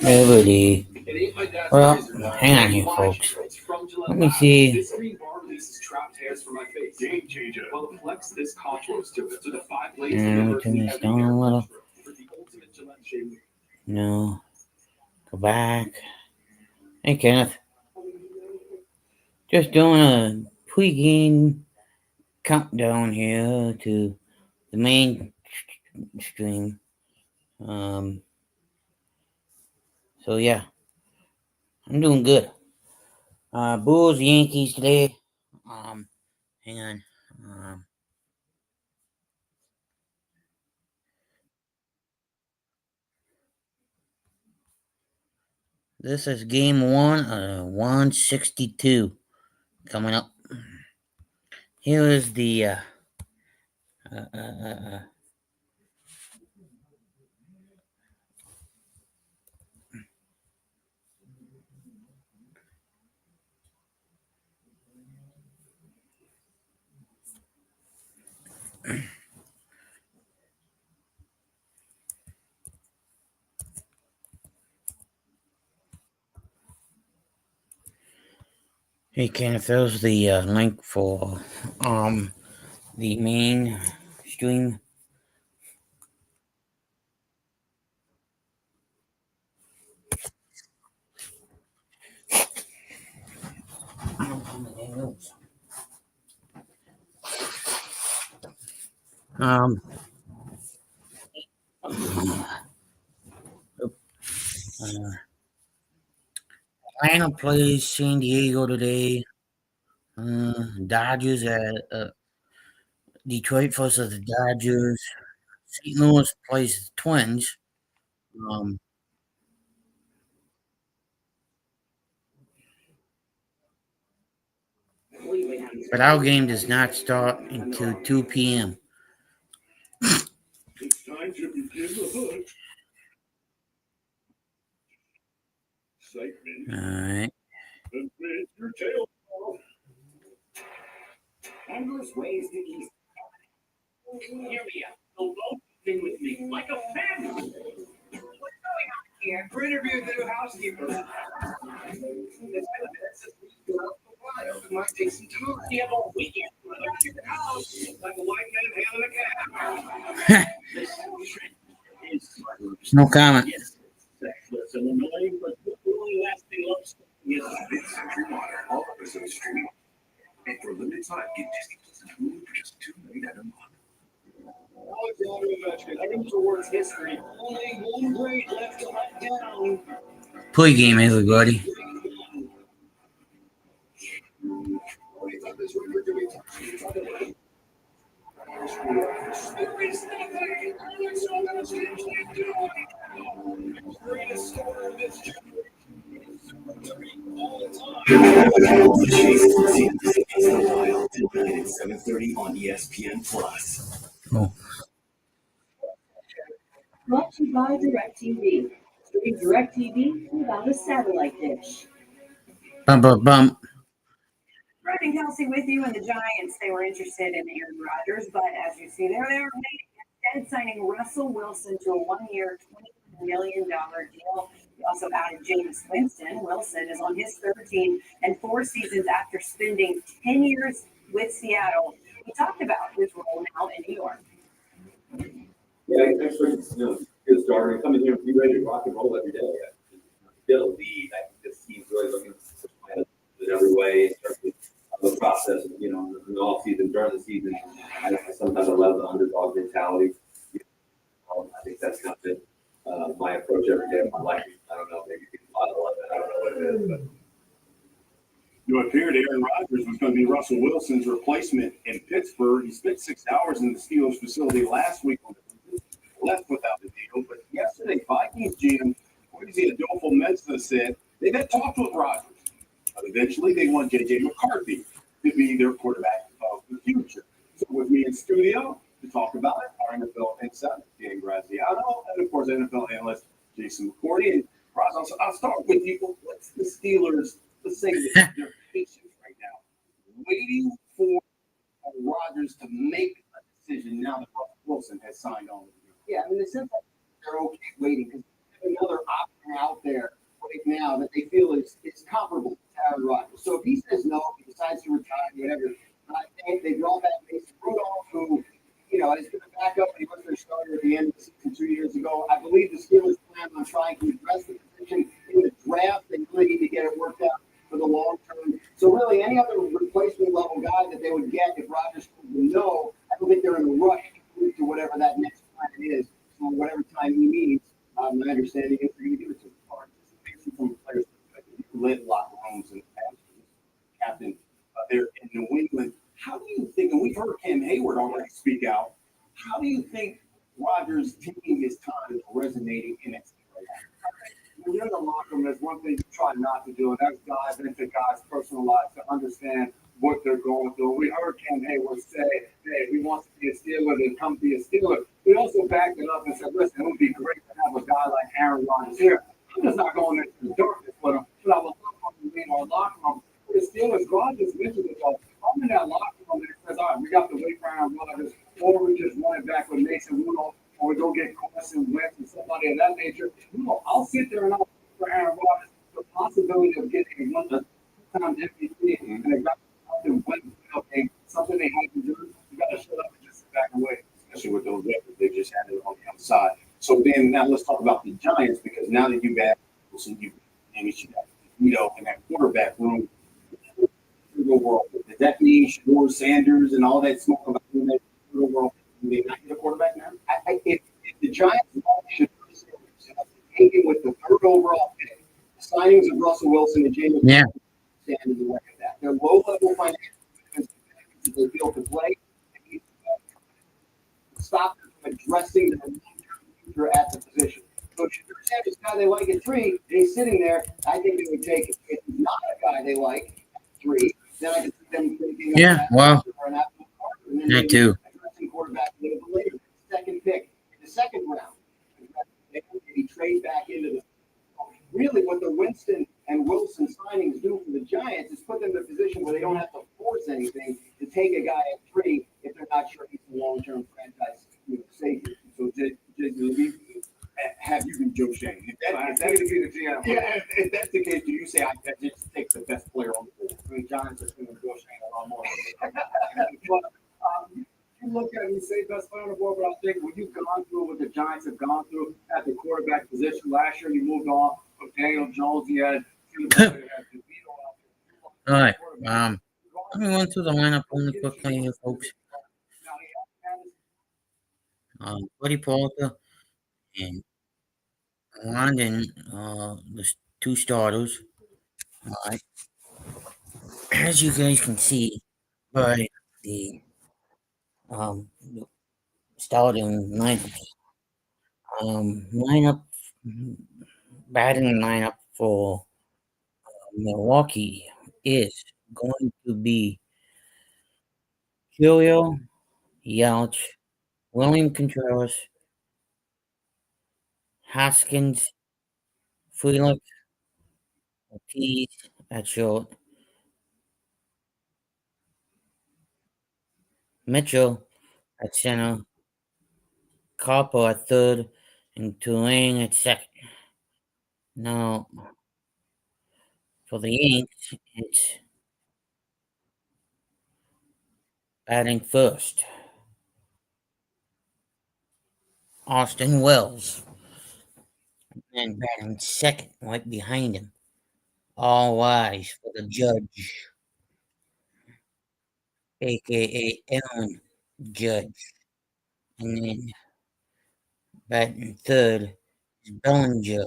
Liberty. Well, hang on here, folks. Let me see. And we turn this down a little. No. Go back. Hey, Kenneth. Just doing a pre-game countdown here to the main stream. So yeah, I'm doing good. Brewers, Yankees today. Hang on. This is game one, 162 coming up. Here is the uh, uh, uh, hey, Kenneth, there's the link for the main stream. Um, Atlanta plays San Diego today. Dodgers at Detroit versus the Dodgers. St. Louis plays the Twins. Um, but our game does not start until 2 p.m. All right. Endless ways to eat. Hear me out. Thing with me, like a family. What's going on here? For interview with the new housekeeper. It's been a minute since we go out for a while. It might take some time. You have a weekend. The house like a white man hailing a cab. No comment. Yes, that's an annoying but really lasting love story. Yes, mid-century modern, all episodes streaming. And for a limited time, get Disney Plus and Hulu for just $2.99 a month. Pre-game, everybody. Tonight at 7:30 on ESPN Plus. Oh. Brought to you by DirecTV. Stream DirecTV without a satellite dish. Bum bum bum. Brett and Kelsey with you, and the Giants, they were interested in Aaron Rodgers, but as you see there, they were instead signing Russell Wilson to a one-year, $20 million deal. He also added James Winston. Wilson is on his third team and 4 seasons after spending 10 years with Seattle. He talked about his role now in New York. Yeah, I expect good starter and coming here and be ready to rock and roll every day. Get a lead. I think this team's really looking to plan it in every way in terms of the process, in the off season, during the season. Sometimes I love the underdog mentality. I think that's kind of my approach every day of my life. I don't know, maybe people love it. I don't know what it is, but. It appeared Aaron Rodgers was going to be Russell Wilson's replacement in Pittsburgh. He spent 6 hours in the Steelers facility last week on the left without the deal. But yesterday, Vikings GM Adolfo Mensa said they've had talks with Rodgers. But eventually, they want J.J. McCarthy to be their quarterback of the future. So with me in studio to talk about it, our NFL insider, Dan Graziano, and of course, NFL analyst Jason McCourty. And Roz, I'll start with you. What's the Steelers, let's say their patience right now, waiting for Rodgers to make a decision now that Russell Wilson has signed on with you? Yeah, I mean, the simple they're okay waiting because they have out there right now that they feel is comparable to Aaron Rodgers. So if he says no, if he decides to retire, whatever, I think they draw back Mason Rudolph, who, has been a backup and he was their starter at the end of the season 2 years ago. I believe the Steelers plan on trying to address the position in the draft. They really need to get it worked out for the long term. So really, any other replacement level guy that they would get if Rodgers told them no, I don't think they're in a rush to move to whatever that next plan is. So whatever time he needs, my understanding is they're going to give it to him. Participation from the players' perspective, you led locker rooms in the past, captain there in New England. How do you think, and we've heard Cam Hayward already speak out, how do you think Rodgers taking his time is resonating in that right now? When you're in the locker room, there's one thing you try not to do, and that's dive into guys' personal lives to understand what they're going through. We heard Cam Hayward say, hey, he wants to be a Steeler, then come be a Steeler. We also backed it up and said, listen, it would be great to have a guy like Aaron Rodgers here. I'm just not going into the darkness with him, but I would love him to be in our locker room. For the Steelers, Rodgers mentioned it, though. I'm in that locker room and it says, all right, we got to wait for Aaron Rodgers, or we just run it back with Mason Rudolph, or we go get Carson Wentz and somebody of that nature. I'll sit there and I'll wait for Aaron Rodgers the possibility of getting a one-time MVP and a guy to win the game, something they have to do. You got to shut up and just sit back and wait. Especially with those records they just had on the outside. So then now let's talk about the Giants, because now that you've got Wilson, you got in that quarterback room. Overall, does that mean Shador Sanders and all that smoke about that overall? Do they not get a quarterback now? If the Giants should take it with the third overall pick, the signings of Russell Wilson and James stand in the way of that. They're low-level financial that they feel to play. Stop them from addressing their long-term future at the position. So if Shador Sanders is a guy they like at 3, and he's sitting there, I think they would take it. If he's not a guy they like at 3, then I can see them thinking me too. Addressing quarterback a little bit later. Second pick in the second round. Maybe trade back into the. Really, what the Winston and Wilson signings do for the Giants is put them in a position where they don't have to force anything to take a guy at 3 if they're not sure he's a long-term franchise savior. So, have you been Joe Shane? If that's the case, do you say I just take the best player on the board? I mean, Giants are doing Joe Shane a lot more. You look at it and say best player on the board, but I think when you've gone through what the Giants have gone through at the quarterback position last year, you moved on from Daniel Jones. He had All right. Let me run through the lineup only quickly here, folks. Buddy Porter and London, the 2 starters. All right. As you guys can see by the starting lineup, batting lineup for Milwaukee is going to be Julio, Yelich, William Contreras, Haskins, Frelick, Ortiz at short, Mitchell at center, Carper at third, and Tulane at second. Now, for the Yankees, it's batting first, Austin Wells, and batting second, right behind him. All eyes for the judge, a.k.a. Aaron Judge. And then batting third is Bellinger.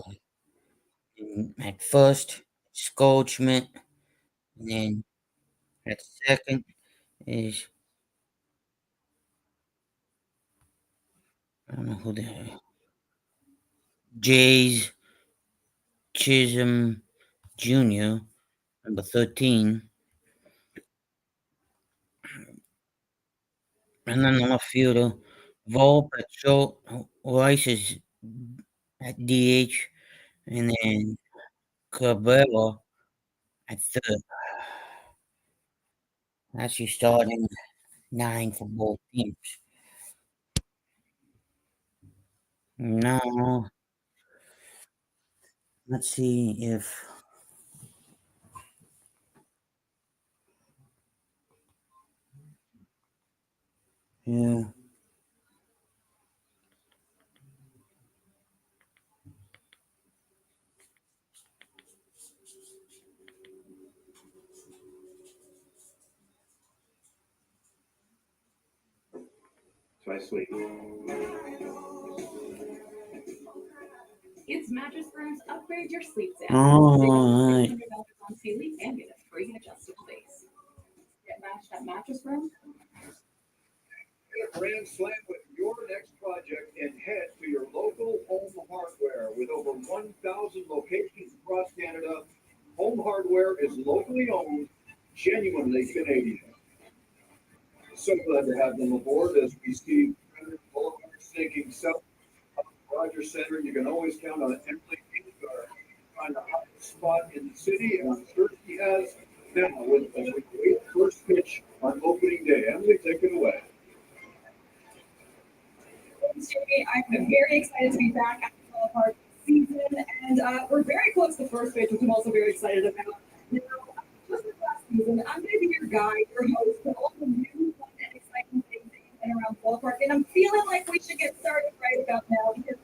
And at first, Goldschmidt. And then at second is, I don't know who the hell, Jays Chisholm Jr., number 13. And then the left fielder, Volpe at short, Rice is at DH, and then Cabrera at third. That's your starting 9 for both teams. Now, Let's see if. Yeah. Twice a week. It's Mattress Firm's Upgrade Your Sleep Sale. All right. $600 on tea leaf and get a free adjustable base. Get matched at Mattress Firm. Get a grand slam with your next project and head to your local Home Hardware. With over 1,000 locations across Canada, Home Hardware is locally owned, genuinely Canadian. So glad to have them aboard as we see Boulevard sinking south of Rogers Center. You can always count on Emily Kingsgar on the hottest spot in the city, and I'm sure she has now with a great first pitch on opening day. Emily, take it away. Jamie, I'm very excited to be back at the ballpark this season, and we're very close to first base, which I'm also very excited about. Now, just like last season, I'm going to be your guide, your host, to all the new fun and exciting things that you can around the ballpark, and I'm feeling like we should get started right about now because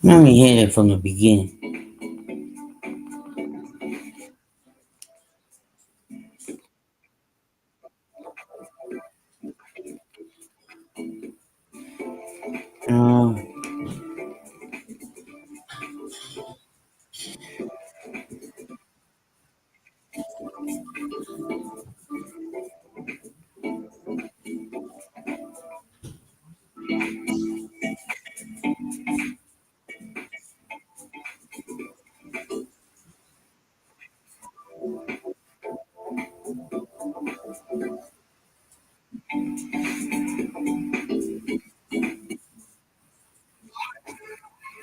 Let me hit it from the beginning. Uh,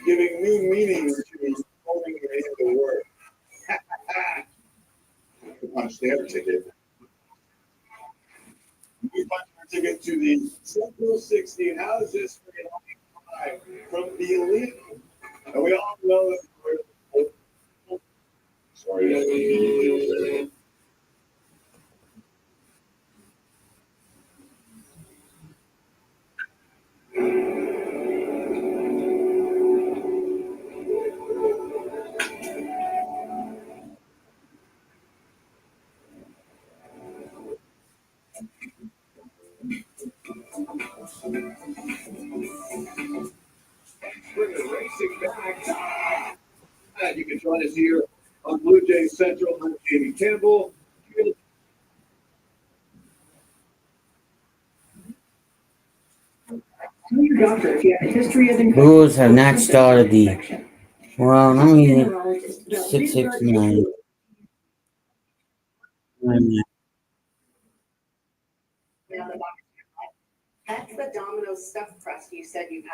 Giving new meaning to holding the end of the word. Punch their ticket. We punch our ticket to the Central 60. And how does this from the elite? And we all know that we're sorry. Bring it racing back. And you can join us here on Blue Jays Central. I'm Jamie Campbell. Tell your doctor if you have a history of Brewers have not started the. Well, let me hit neurologist about 669. Now the box. That's the Domino's stuffed crust you said you had.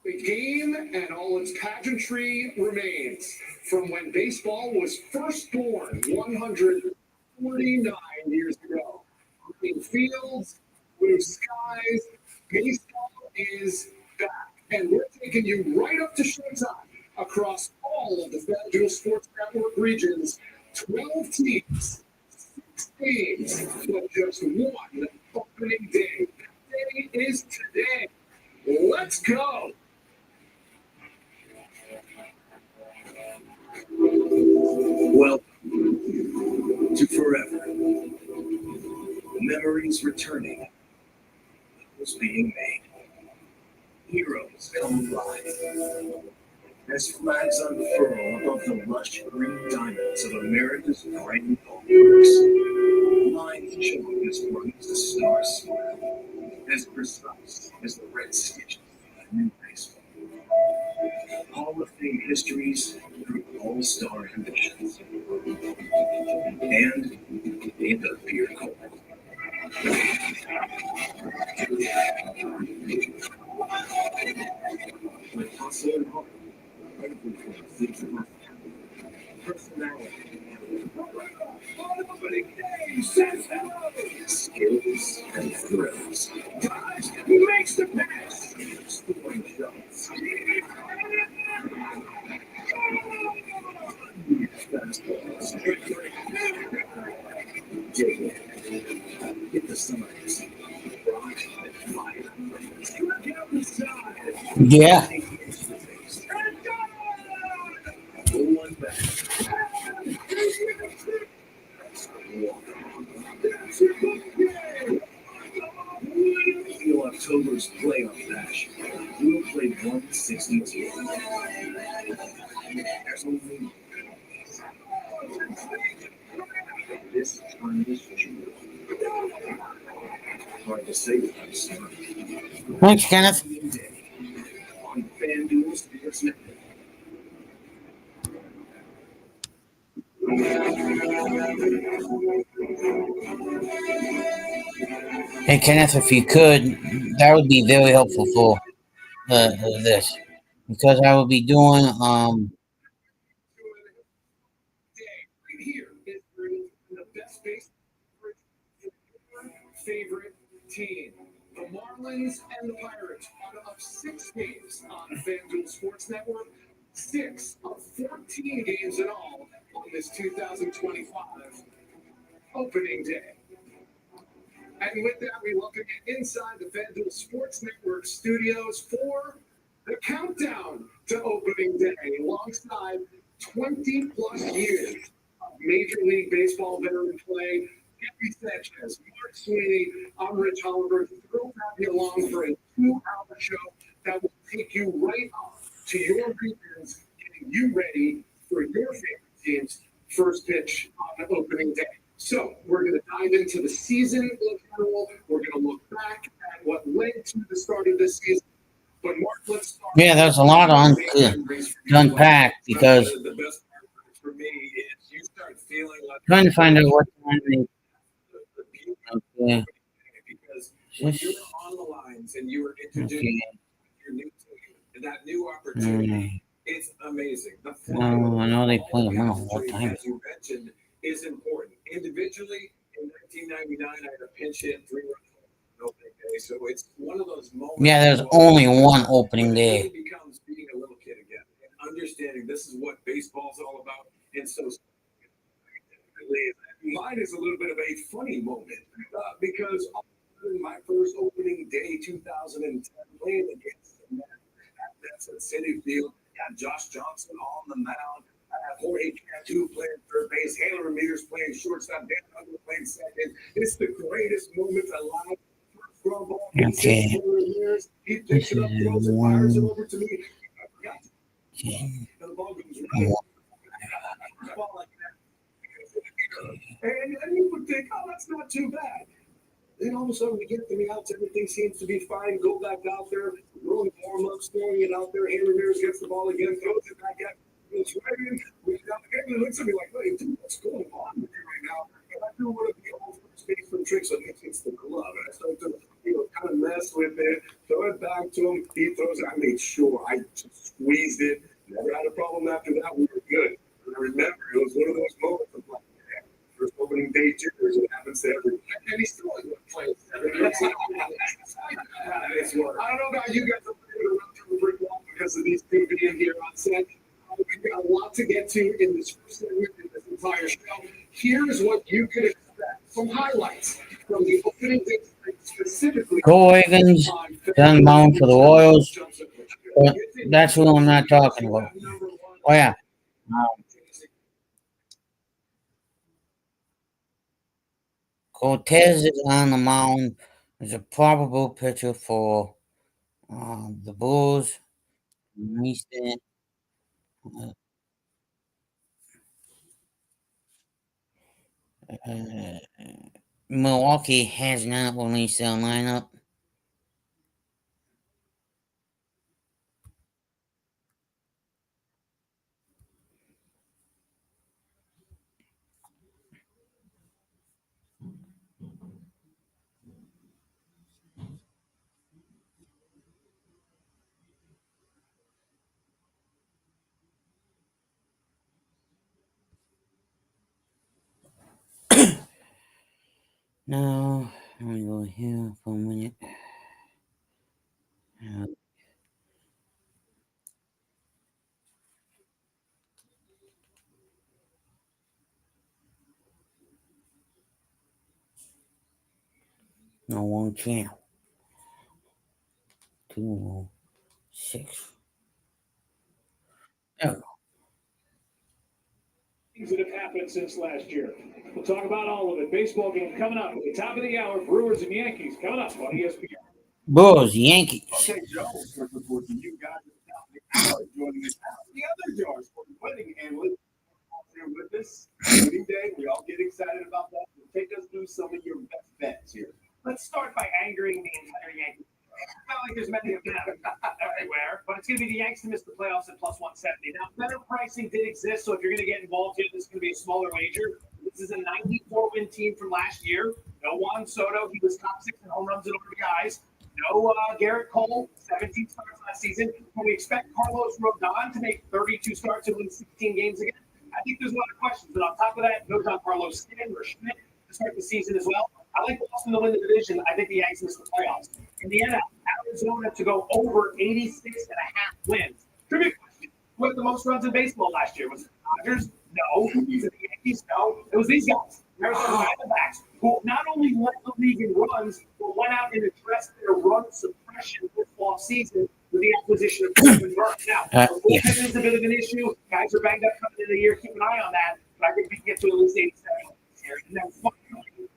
The game and all its pageantry remains from when baseball was first born 149 years ago. Green fields, blue skies, baseball is back. And we're taking you right up to showtime across all of the FanDuel Sports Network regions. 12 teams, 6 games, but just one opening day. That day is today. Let's go. Welcome to Forever. Memories returning. Was being made. Heroes come alive. As flags unfurl above the lush green diamonds of America's grand ballparks, lines chalk as bright as the star smile, as precise as the red stitches of a new baseball. Hall of Fame histories through all-star conditions. And in the beer court. goals and thrills. Dodge makes the pass. Scoring shots. Fastballs. Dig in. Hit the sides. Rock and fire. Strike out the side. Yeah. One back. Feel October's playoff passion. We'll play 162. There's only this time is true. Hard to say without smart. Thanks, Kenneth. On FanDuel Sports Network. Hey, Kenneth, if you could, that would be very helpful for this, because I will be doing Right here is the best base favorite team. The Marlins and the Pirates are up 6 games on FanDuel Sports Network. 6 of 14 games in all on this 2025 opening day. And with that, we welcome you inside the FanDuel Sports Network studios for the countdown to opening day, alongside 20 plus years of Major League Baseball veteran play. Gary Sanchez, Mark Sweeney, I'm Rich Hollenberg. Thrilled to have you along for a 2-hour show that will take you right off to your regions, getting you ready for your favorite team's first pitch on opening day. So we're going to dive into the season in general. We're going to look back at what led to the start of this season. But Mark, let's start. yeah, there's a lot to unpack, because The best part for me is you start feeling like trying to find out what time the beauty they. because when you're on the lines and you were introduced Okay. your new team and that new opportunity, it's amazing. The I know they play tomorrow. What time? as you mentioned, is important. Individually, in 1999, I had a pinch hit 3-run opening day, so it's one of those moments. Yeah, there's only one opening day. It really becomes being a little kid again and understanding this is what baseball's all about. And so mine is a little bit of a funny moment because my first opening day, 2010, playing against the Mets at City Field, got Josh Johnson on the mound. I have Jorge Cantu playing third base, Harold Ramirez playing shortstop, Dan Hugler playing second. It's the greatest moment of life. First ground ball, Okay. Ramirez, he picks This it up, is throws it, fires it one. over to me. Okay. And the ball goes right. Ball like that. And you would think, oh, that's not too bad. Then all of a sudden we get the outs, everything seems to be fine. Go back out there, rolling warm up, throwing it out there. Henry Ramirez gets the ball again, throws it back at. It's right in. Henry looks at me like, "Wait, dude, what's going on with you right now?" And I do one of the old first baseman tricks. I think it's the glove. And I start to, kind of mess with it, throw it back to him. He throws it. I made sure I just squeezed it. Never had a problem after that. We were good. And I remember it was one of those moments of like, yeah, first opening day jitters. It happens to everyone. And he still hasn't played. I don't know about you guys. I'm going to run through the brick wall because of these two being here on set. We've got a lot to get to in this first segment, in this entire show. Here's what you can expect. Some highlights from the opening day specifically. Cole Wiggins done mound for the Royals, but that's who I'm not talking about. Oh yeah. Cortez is on the mound as a probable pitcher for the Brewers. Uh, Milwaukee has not released their lineup. No. Let me go here for a minute. No, one channel. 206. There we go. Things that have happened since last year. We'll talk about all of it. Baseball game coming up at the top of the hour. Brewers and Yankees coming up on ESPN. Brewers, Yankees. Okay, Joe, looking forward to you guys joining us out. The other Jars for the wedding analyst here with us. Wedding day, we all get excited about that. Take us through some of your best bets here. Let's start by angering the entire Yankees. It's not like there's many of them everywhere, but it's going to be the Yankees to miss the playoffs at plus 170. Now, better pricing did exist, so if you're going to get involved here, this is going to be a smaller wager. This is a 94-win team from last year. No Juan Soto. He was top 6 in home runs and RBIs. No Garrett Cole, 17 starts last season. Can we expect Carlos Rodon to make 32 starts and win 16 games again? I think there's a lot of questions, but on top of that, no Giancarlo Stanton or Schmidt to start the season as well. I like Boston to win the division. I think the Yankees miss the playoffs. Indiana, Arizona to go over 86.5 wins. Trivia question: who had the most runs in baseball last year? Was it the Dodgers? No. Was it the Yankees? No. It was these guys, Arizona Diamondbacks, who not only led the league in runs, but went out and addressed their run suppression this fall season with the acquisition of Corbin Burke. Now, bullpen is a bit of an issue. Guys are banged up coming into the year. Keep an eye on that. But I think we can get to at least 87 here. And then finally,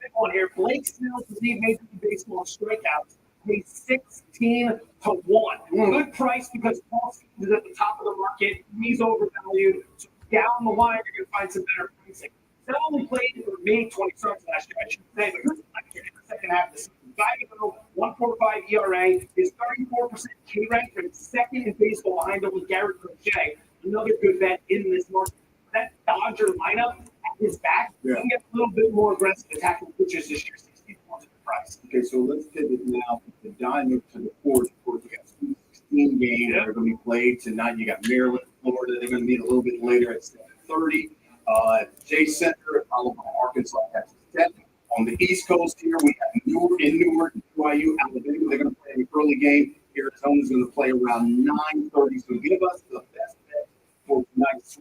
big one here. Blake Snell to lead Major League Baseball strikeouts. Paid 16 to 1. Good price because Paul Skeens is at the top of the market. He's overvalued. So down the line, you're going to find some better pricing. Snell only played for me 20 starts last year, I should say, but in the second half of the season. 5.145 ERA, his 34% K rank for second in baseball behind only Garrett Crochet. Another good bet in this market. That Dodger lineup at his back, he can get a little bit more aggressive attacking pitchers this year. 61 to the price. Okay, so let's pivot now from the Diamond to the Forge. Of course, we got 16 games that are going to be played tonight. You got Maryland, Florida. They're going to meet a little bit later at 7:30. Jay Center, followed by Arkansas at 7. On the East Coast here, we have Newark, BYU, Alabama. They're going to play an early game. Arizona's going to play around 9:30. So give us the best bet for tonight's.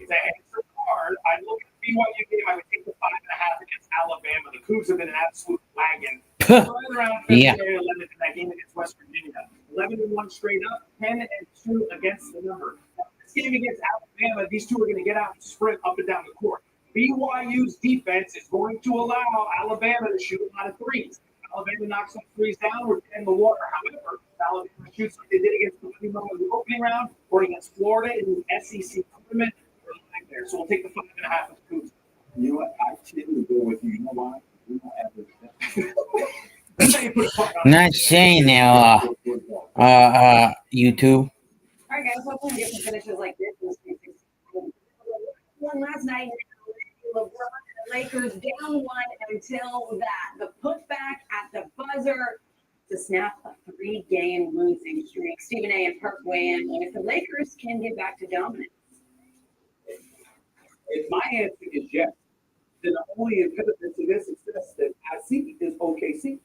It's an answer card. I look at the BYU game. I would take the 5.5 against Alabama. The Cougs have been an absolute wagon. Right around February 11th in that game against West Virginia. 11-1 straight up, 10-2 against the number. Now, this game against Alabama, these two are going to get out and sprint up and down the court. BYU's defense is going to allow Alabama to shoot a lot of threes. Alabama knocks some threes down, we're in the water. However, Alabama shoots like they did against the in the opening round or against Florida in the SEC tournament. We're lying there. So we'll take the 5.5 with the Cougs. You know what? I tend to go with you. You know why? We don't have Not saying now, YouTube. All right, guys, hopefully we get some finishes like this. One last night, LeBron and the Lakers down 1 until that. The putback at the buzzer to snap a 3-game losing streak. Stephen A. and Perk weigh in on if the Lakers can get back to dominance. If my answer is yes, then the only impediment to their success that I see is OKC.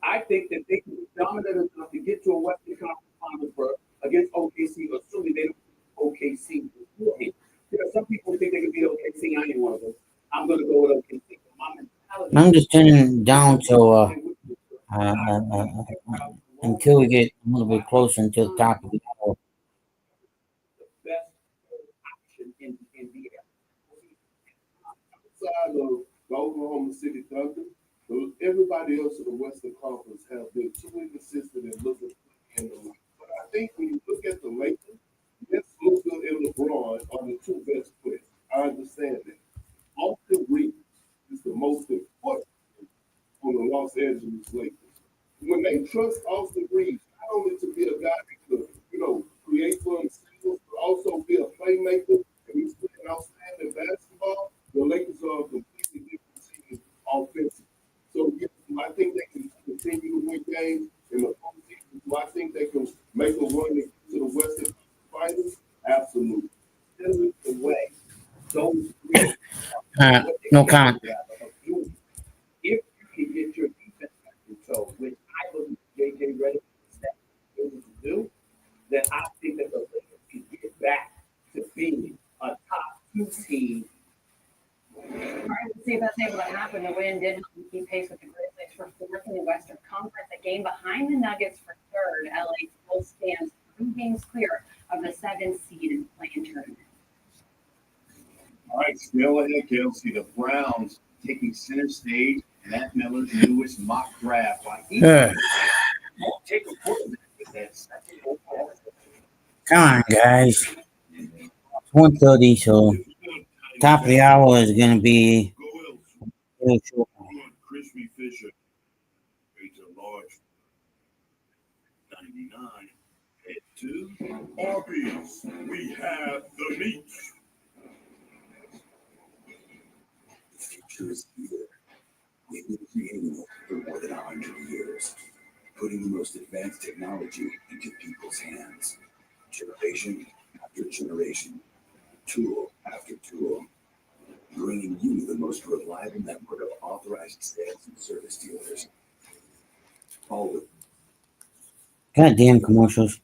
I think that they can be dominant enough to get to a Western Conference Finals against OKC, assuming they don't OKC beforehand. You know, some people think they can beat OKC. I ain't one of them. I'm going to go with OKC. I'm just turning down to until we get a little bit closer until the top of the hour. The best option in the NBA. Outside of the Oklahoma City Thunder, everybody else in the Western Conference have been too inconsistent and looking in the league. But I think when you look at the Lakers, yes, Luka and LeBron are the two best players. I understand that. Austin Reeves is the most important on the Los Angeles Lakers. When they trust Austin Reeves, not only to be a guy that could, create for themselves, but also be a playmaker, and he's playing outstanding basketball, the Lakers are a completely different team offensively. So, yes, I think they can continue to win games in the postseason. Do I think they can make a run to the Western Finals? Absolutely. That is the way those three no comment. if you can get your and the win did help them keep pace with the Grizzlies for fourth in the Western Conference, a game behind the Nuggets for third. LA still stands 3 games clear of the 7th seed in the play-in tournament. All right, still ahead, Kelsey. The Browns taking center stage in Matt Miller's newest mock draft. While he won't take a quarterback with that second overall. Come on, guys. It's 1:30, so top of the hour is going to be really short. Crispy Fisher. Rates a large 99. Head to Arby's. We have the meat. The future is here. We've been creating it for more than 100 years, putting the most advanced technology into people's hands, generation after generation, tool after tool, bringing you the most reliable network of authorized sales and service dealers. All with Goddamn commercials.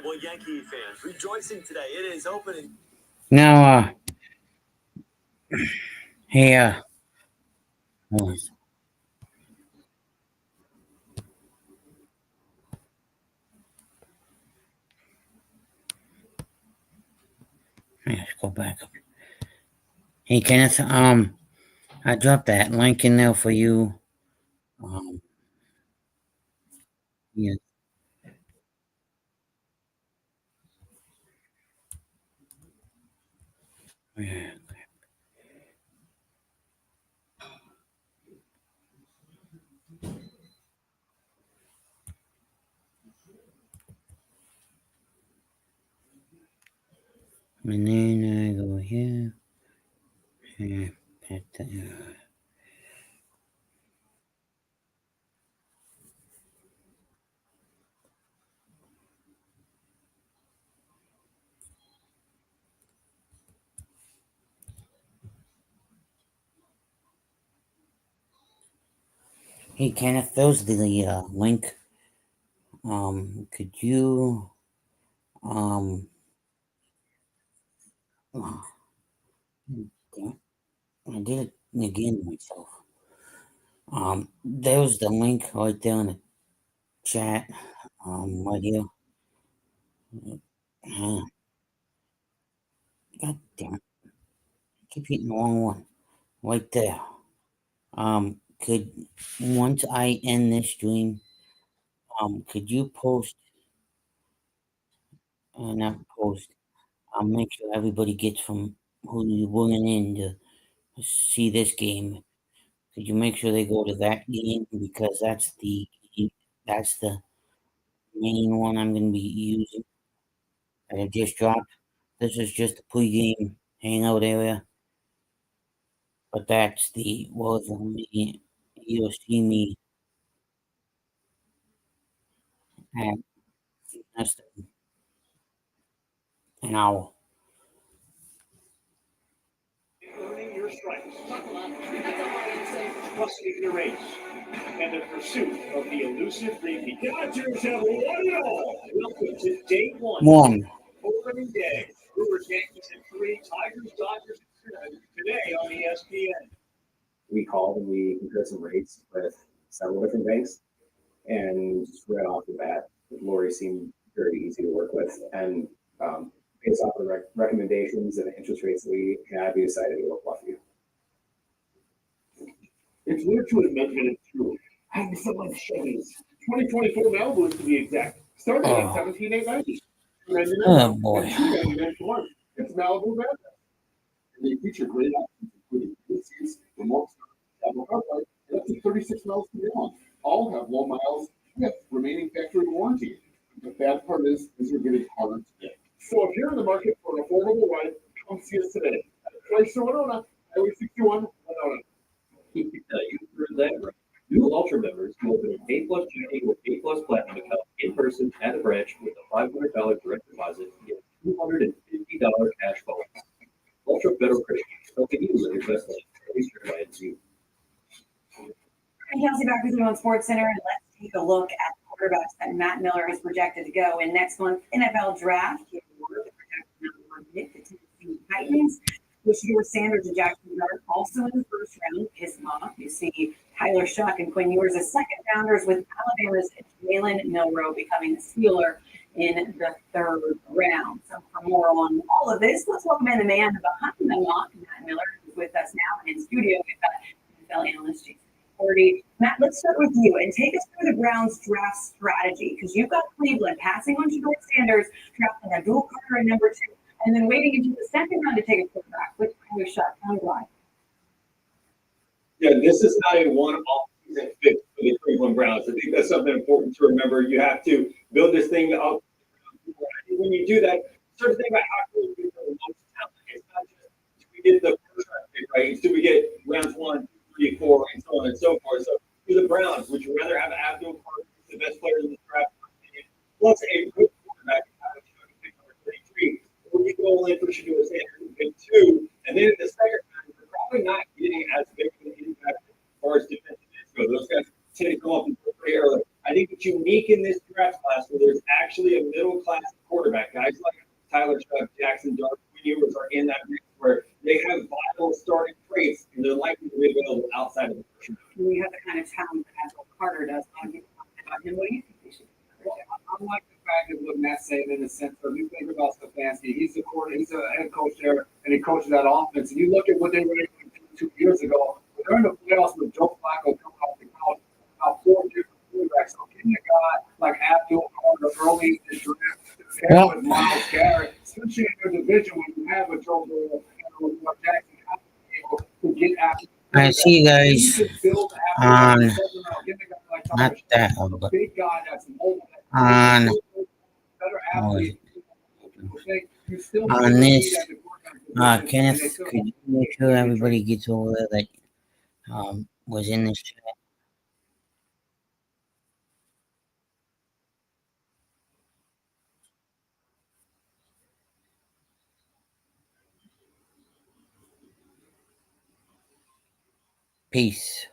Well, Yankee fans rejoicing today. It is opening. Now, hey, let's go back. Hey, Kenneth, I dropped that link in there for you. Yeah. Yeah. And then I go here. Yeah, hey, Kenneth, those the link. Could you oh, damn it, I did it again myself. There's the link right there in the chat. Right here. God damn it! I keep hitting the wrong one. Right there. Could once I end this stream, could you post? Not post. I'll make sure everybody gets from who you're bringing in to see this game. Could you make sure they go to that game because that's the main one I'm going to be using that I just dropped. This is just a pregame hangout area, but that's the you'll see me at less than an hour. Earning your stripes, trusting the race, and the pursuit of the elusive repeat. Dodgers have won it all. Welcome to day one. Opening day. Brewers, Yankees at 3, Tigers, Dodgers at 7. Today on ESPN. We called and we compared some rates with several different banks, and just right off the bat, Lori seemed very easy to work with. And based off the recommendations and the interest rates that we had, we decided to go with Bluffview. It's weird to admit, but it's true. I had so much Chevys. 2024 Malibus to be exact. Started at $17,890. Oh boy. It's Malibu Madness. and they feature great options, including heated seats, remote start, Apple CarPlay, and up to 36 miles per gallon. All have low miles with remaining factory warranty. The bad part is these are getting harder to get. So if you're in the market for an affordable ride, come see us today. Chrysler Winona, Highway 61, Winona. You heard that right. New Ultra members can open an A+ checking or A+ Platinum account in person at a branch with a $500 direct deposit and get a $250 cash bonus. Ultra Federal Credit, helping you live your best life. At least your clients you. And Kelsey back with you on SportsCenter, and let's take a look at quarterbacks that Matt Miller is projected to go in next month's NFL draft. He awarded the projected number one pick, the Tennessee Titans. Shedeur Sanders and Jackson Dart also in the first round. His mom, you see Tyler Shuck and Quinn Ewers as second rounders, with Alabama's Jalen Milroe becoming a Steeler in the third round. So for more on all of this, let's welcome in the man behind the mock, Matt Miller, who's with us now. And in studio, we've got NFL analyst Jason Cordy. Matt, let's start with you and take us through the Browns draft strategy, because you've got Cleveland passing on Shedeur Sanders, drafting Abdul Carter at number 2, and then waiting until the second round to take a quarterback with Tyler Shuck. Tell me why. Yeah, this is not a one-off season fix for the Cleveland Browns. I think that's something important to remember. You have to build this thing up. When you do that, sort of think about how can we get the most talent. It's not just do we get the first round pick, right? It's do we get rounds 1, 3, 4, and so on and so forth. So for the Browns, would you rather have Abdul Carter, the best player in the draft, plus a good quarterback, pick number 33, or you go in for Shedeur Sanders and pick 2, and then at the second round, you're probably not getting as big of an impact as far as defensive ends go. Those guys tend to come up pretty early. I think it's unique in this draft class where there's actually a middle class quarterback. Guys like Tyler Shuck, Jackson Dart, Quinn Ewers are in that mix where they have vital starting traits and they're likely to be available outside of the first round. We have the kind of talent that Abdul Carter does. What do you think we should do? I like the fact of what Matt's saying in the sense of you think about Stefanski. He's a head coach there, and he coaches that offense. And you look at what they were able to do 2 years ago. They're in the playoffs with Joe Flacco coming off the couch, about 4 different quarterbacks. So getting a guy like Abdul Carter early in the draft, with Myles Garrett, especially in your division when you have a Joe Burrow and Lamar Jackson, you have to be able to get after. I see you guys on not that one, but on this. Kenneth, could you make sure everybody gets over there that was in this chat? Peace.